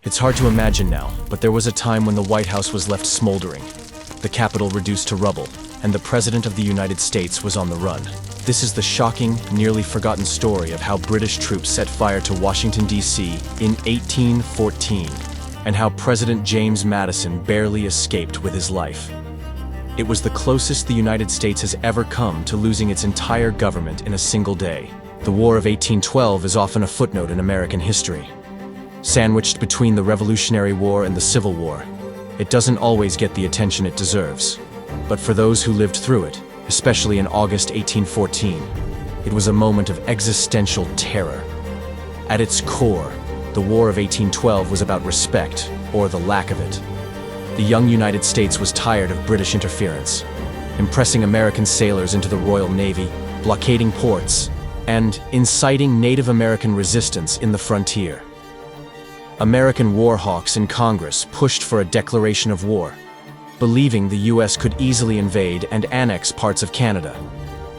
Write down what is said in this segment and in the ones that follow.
It's hard to imagine now, but there was a time when the White House was left smoldering, the Capitol reduced to rubble, and the President of the United States was on the run. This is the shocking, nearly forgotten story of how British troops set fire to Washington, D.C. in 1814, and how President James Madison barely escaped with his life. It was the closest the United States has ever come to losing its entire government in a single day. The War of 1812 is often a footnote in American history. Sandwiched between the Revolutionary War and the Civil War, it doesn't always get the attention it deserves. But for those who lived through it, especially in August 1814, it was a moment of existential terror. At its core, the War of 1812 was about respect, or the lack of it. The young United States was tired of British interference, impressing American sailors into the Royal Navy, blockading ports, and inciting Native American resistance in the frontier. American war hawks in Congress pushed for a declaration of war, believing the US could easily invade and annex parts of Canada.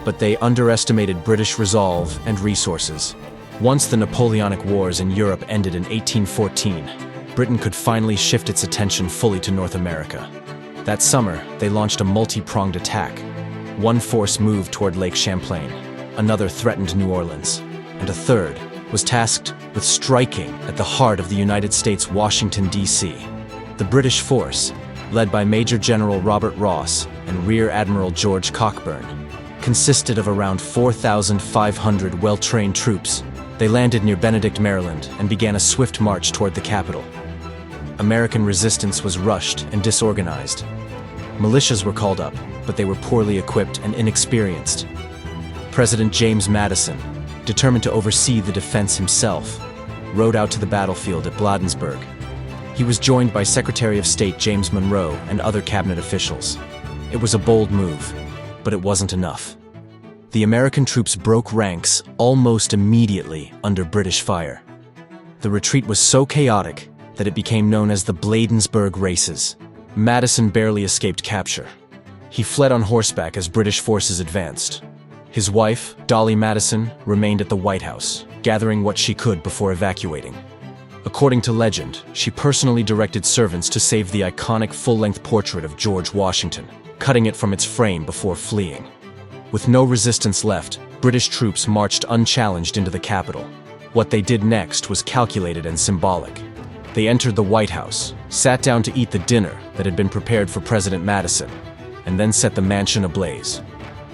But they underestimated British resolve and resources. Once the Napoleonic Wars in Europe ended in 1814, Britain could finally shift its attention fully to North America. That summer, they launched a multi-pronged attack. One force moved toward Lake Champlain, another threatened New Orleans, and a third was tasked with striking at the heart of the United States, Washington, D.C. The British force, led by Major General Robert Ross and Rear Admiral George Cockburn, consisted of around 4,500 well-trained troops. They landed near Benedict, Maryland, and began a swift march toward the capital. American resistance was rushed and disorganized. Militias were called up, but they were poorly equipped and inexperienced. President James Madison, determined to oversee the defense himself, rode out to the battlefield at Bladensburg. He was joined by Secretary of State James Monroe and other cabinet officials. It was a bold move, but it wasn't enough. The American troops broke ranks almost immediately under British fire. The retreat was so chaotic that it became known as the Bladensburg Races. Madison barely escaped capture. He fled on horseback as British forces advanced. His wife, Dolly Madison, remained at the White House, gathering what she could before evacuating. According to legend, she personally directed servants to save the iconic full-length portrait of George Washington, cutting it from its frame before fleeing. With no resistance left, British troops marched unchallenged into the capital. What they did next was calculated and symbolic. They entered the White House, sat down to eat the dinner that had been prepared for President Madison, and then set the mansion ablaze.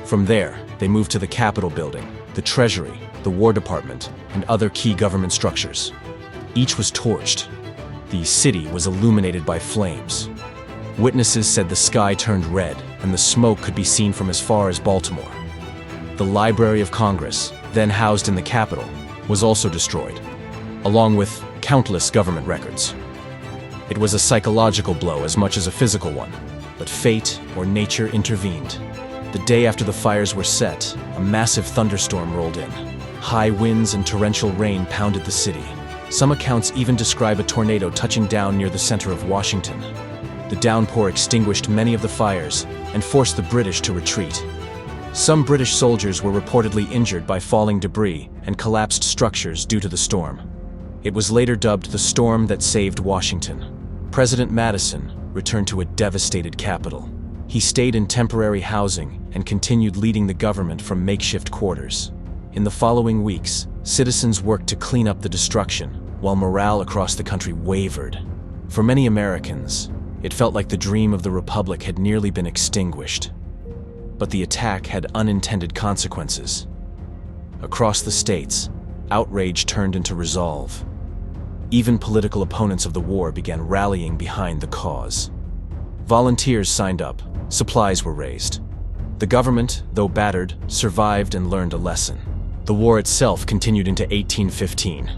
From there, they moved to the Capitol building, the Treasury, the War Department, and other key government structures. Each was torched. The city was illuminated by flames. Witnesses said the sky turned red, and the smoke could be seen from as far as Baltimore. The Library of Congress, then housed in the Capitol, was also destroyed, along with countless government records. It was a psychological blow as much as a physical one, but fate or nature intervened. The day after the fires were set, a massive thunderstorm rolled in. High winds and torrential rain pounded the city. Some accounts even describe a tornado touching down near the center of Washington. The downpour extinguished many of the fires and forced the British to retreat. Some British soldiers were reportedly injured by falling debris and collapsed structures due to the storm. It was later dubbed the storm that saved Washington. President Madison returned to a devastated capital. He stayed in temporary housing and continued leading the government from makeshift quarters. In the following weeks, citizens worked to clean up the destruction, while morale across the country wavered. For many Americans, it felt like the dream of the Republic had nearly been extinguished. But the attack had unintended consequences. Across the states, outrage turned into resolve. Even political opponents of the war began rallying behind the cause. Volunteers signed up, supplies were raised. The government, though battered, survived and learned a lesson. The war itself continued into 1815.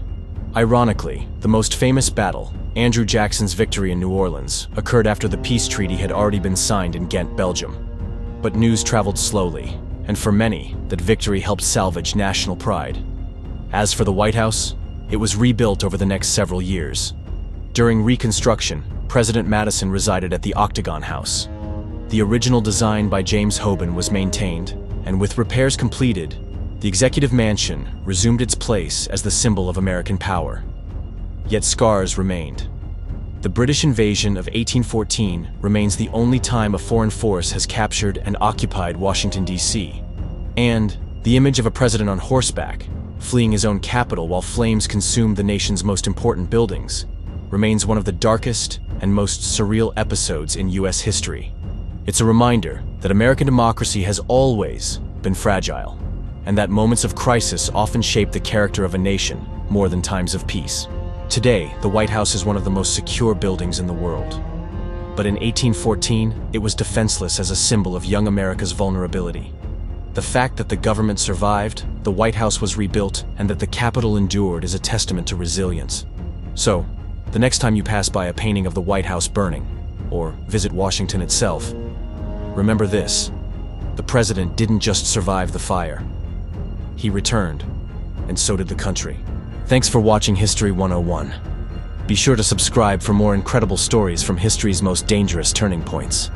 Ironically, the most famous battle, Andrew Jackson's victory in New Orleans, occurred after the peace treaty had already been signed in Ghent, Belgium. But news traveled slowly, and for many, that victory helped salvage national pride. As for the White House, it was rebuilt over the next several years. During Reconstruction, President Madison resided at the Octagon House. The original design by James Hoban was maintained, and with repairs completed, the Executive Mansion resumed its place as the symbol of American power. Yet scars remained. The British invasion of 1814 remains the only time a foreign force has captured and occupied Washington, D.C. And the image of a president on horseback, fleeing his own capital while flames consume the nation's most important buildings, remains one of the darkest and most surreal episodes in U.S. history. It's a reminder that American democracy has always been fragile, and that moments of crisis often shape the character of a nation more than times of peace. Today, the White House is one of the most secure buildings in the world. But in 1814, it was defenseless as a symbol of young America's vulnerability. The fact that the government survived, the White House was rebuilt, and that the Capitol endured is a testament to resilience. So, the next time you pass by a painting of the White House burning, or visit Washington itself, remember this: the president didn't just survive the fire. He returned, and so did the country. Thanks for watching History 101. Be sure to subscribe for more incredible stories from history's most dangerous turning points.